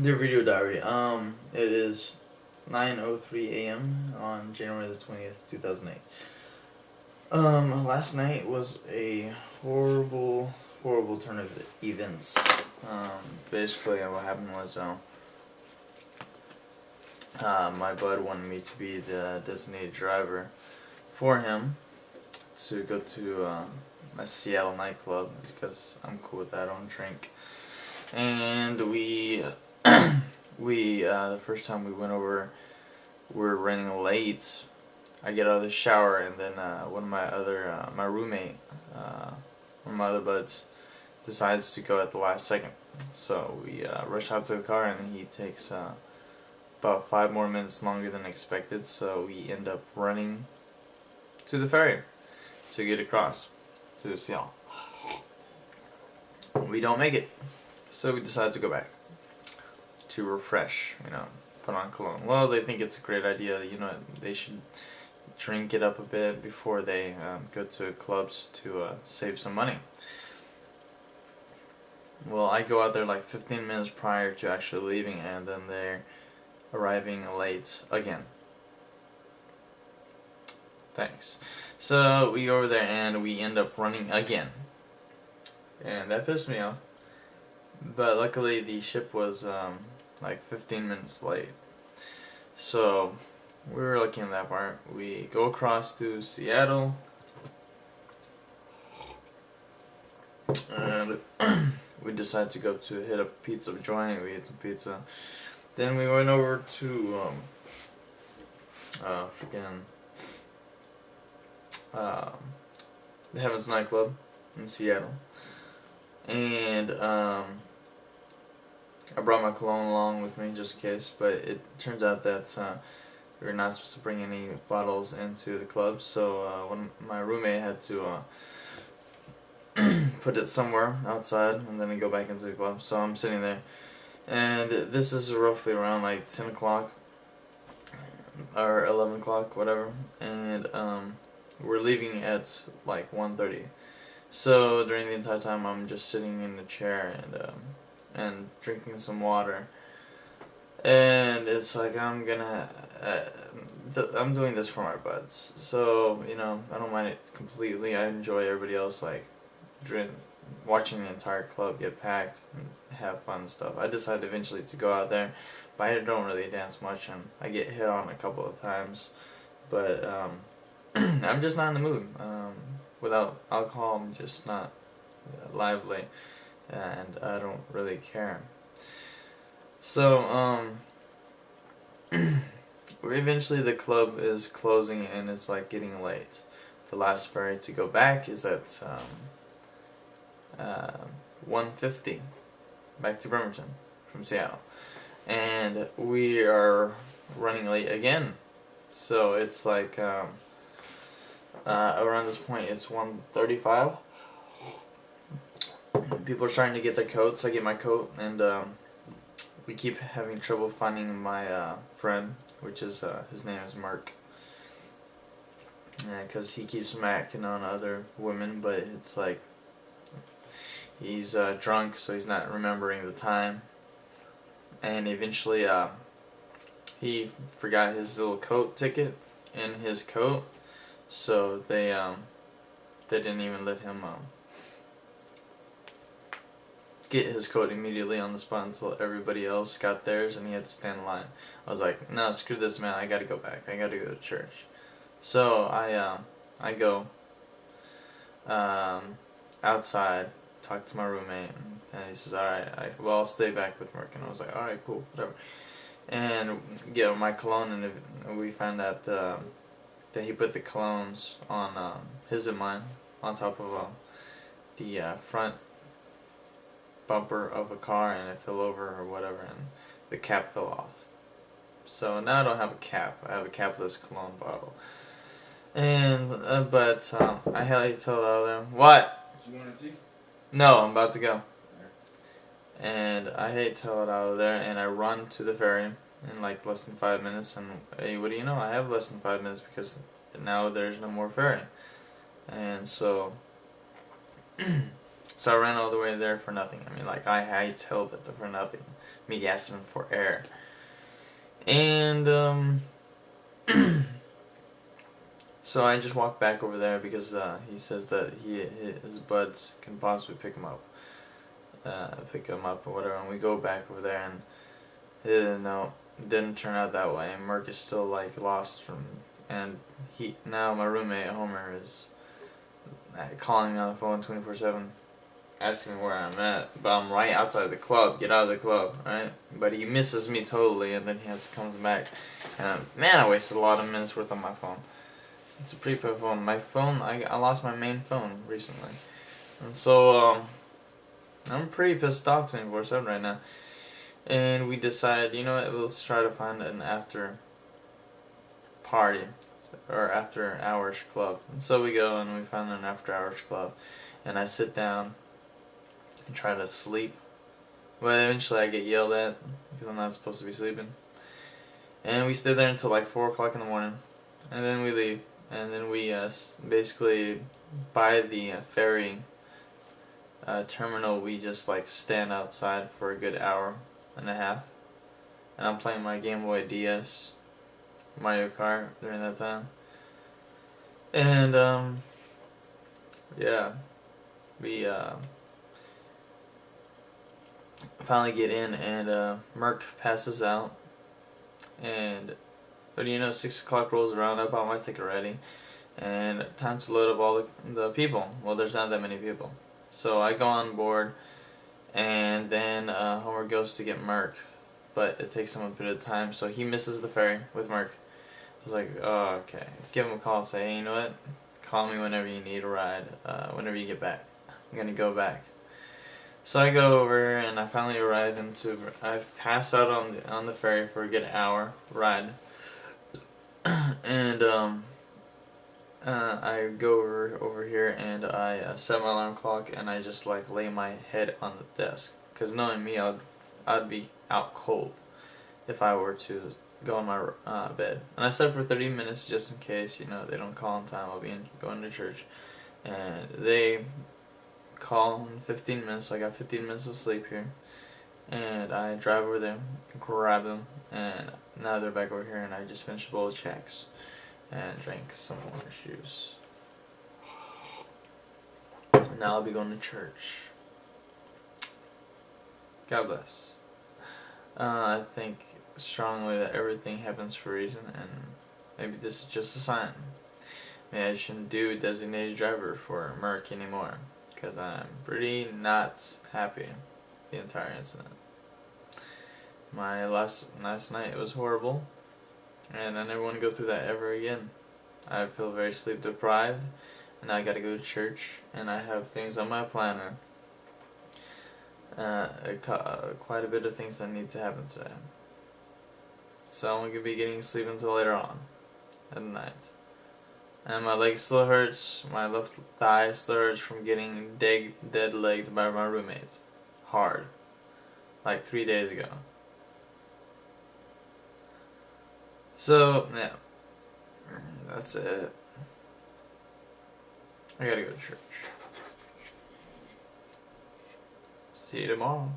Dear Video Diary, it is 9:03 a.m. on January the 20th, 2008. Last night was a horrible, horrible turn of events. Basically, what happened was, my bud wanted me to be the designated driver for him to go to, a Seattle nightclub because I'm cool with that, I don't drink. And the first time we went over, we were running late. I get out of the shower, and then one of my roommate, one of my other buds, decides to go at the last second. So we rush out to the car, and he takes about 5 more minutes longer than expected. So we end up running to the ferry to get across to Seattle. We don't make it, so we decide to go back to refresh, put on cologne. Well, they think it's a great idea, they should drink it up a bit before they go to clubs to save some money. Well, I go out there like 15 minutes prior to actually leaving, and then they're arriving late again. Thanks. So we go over there and we end up running again. And that pissed me off. But luckily the ship was like 15 minutes late. So we were lucky in that part. We go across to Seattle, and we decided to go to hit up a pizza joint. We ate some pizza. Then we went over to freaking the Heavens nightclub in Seattle, and I brought my cologne along with me just in case, but it turns out that we were not supposed to bring any bottles into the club, so when my roommate had to put it somewhere outside and then go back into the club. So I'm sitting there, and this is roughly around like 10 o'clock or 11 o'clock, whatever, and we're leaving at like 1:30. So during the entire time I'm just sitting in the chair and drinking some water, and it's like I'm doing this for my buds, so I don't mind it completely. I enjoy everybody else like watching the entire club get packed and have fun and stuff. I decided eventually to go out there, but I don't really dance much, and I get hit on a couple of times, but I'm just not in the mood. Without alcohol, I'm just not lively, and I don't really care. So eventually the club is closing and it's like getting late. The last ferry to go back is at 1:50 back to Bremerton from Seattle, and we are running late again. So it's like around this point it's 1:35. People are trying to get their coats. I get my coat, and we keep having trouble finding my friend, which is his name is Mark, because he keeps macking on other women, but it's like he's drunk, so he's not remembering the time, and eventually he forgot his little coat ticket in his coat, so they didn't even let him get his coat immediately on the spot until everybody else got theirs, and he had to stand in line. I was like, no, screw this, man, I gotta go back, I gotta go to church. So I go outside, talk to my roommate, and he says, alright, I'll stay back with Merck. And I was like, alright, cool, whatever. And get my cologne, and we found out that he put the colognes on his and mine on top of the front bumper of a car, and it fell over or whatever, and the cap fell off. So now I don't have a cap. I have a capless cologne bottle. And but I had to tell it out of there. What? You want a tea? No, I'm about to go. And I hate to tell it out of there, and I run to the ferry in like less than 5 minutes, and hey, what do you know? I have less than 5 minutes because now there's no more ferry. And so so I ran all the way there for nothing. I mean, like, I hightailed it for nothing. me gasping for air. And so I just walked back over there because he says that his buds can possibly pick him up or whatever. And we go back over there, and no, it didn't turn out that way. Merc is still like lost and now my roommate Homer is calling me on the phone 24/7, asking me where I'm at, but I'm right outside the club. Get out of the club, right? But he misses me totally, and then comes back. And man, I wasted a lot of minutes worth on my phone. It's a prepaid phone. My phone, I lost my main phone recently, and so I'm pretty pissed off 24/7 right now. And we decided, you know what? Let's try to find an after party or after hours club. And so we go and we find an after hours club, and I sit down and try to sleep. But eventually I get yelled at because I'm not supposed to be sleeping. And we stay there until like 4 o'clock in the morning, and then we leave. And then we basically by the ferry terminal, we just like stand outside for a good hour and a half, and I'm playing my Game Boy DS Mario Kart during that time. And yeah, we finally get in, and Merc passes out, and but 6 o'clock rolls around. I bought my ticket ready, and time to load up all the people. Well, there's not that many people, so I go on board, and then Homer goes to get Merc, but it takes him a bit of time, so he misses the ferry with Merc. I was like, oh, okay. Give him a call, say, hey, you know what? Call me whenever you need a ride, whenever you get back. I'm gonna go back. So I go over, and I finally arrive I've passed out on the ferry for a good hour ride. And I go over here, and I set my alarm clock, and I just like lay my head on the desk, because knowing me, I'd be out cold if I were to go on my bed. And I slept for 30 minutes just in case they don't call in time. I'll be going to church, and they call in 15 minutes, so I got 15 minutes of sleep here. And I drive over there, grab them, and now they're back over here, and I just finished a bowl of Chex and drank some orange juice. Now I'll be going to church. God bless. I think strongly that everything happens for a reason, and maybe this is just a sign. Maybe I shouldn't do designated driver for Merc anymore, because I'm pretty not happy the entire incident. My last night, it was horrible, and I never want to go through that ever again. I feel very sleep deprived, and I gotta go to church, and I have things on my planner. Quite a bit of things that need to happen today. So I'm gonna be getting sleep until later on at night. And my leg still hurts. My left thigh still hurts from getting dead legged by my roommate. Hard. Like 3 days ago. So, yeah. That's it. I gotta go to church. See you tomorrow.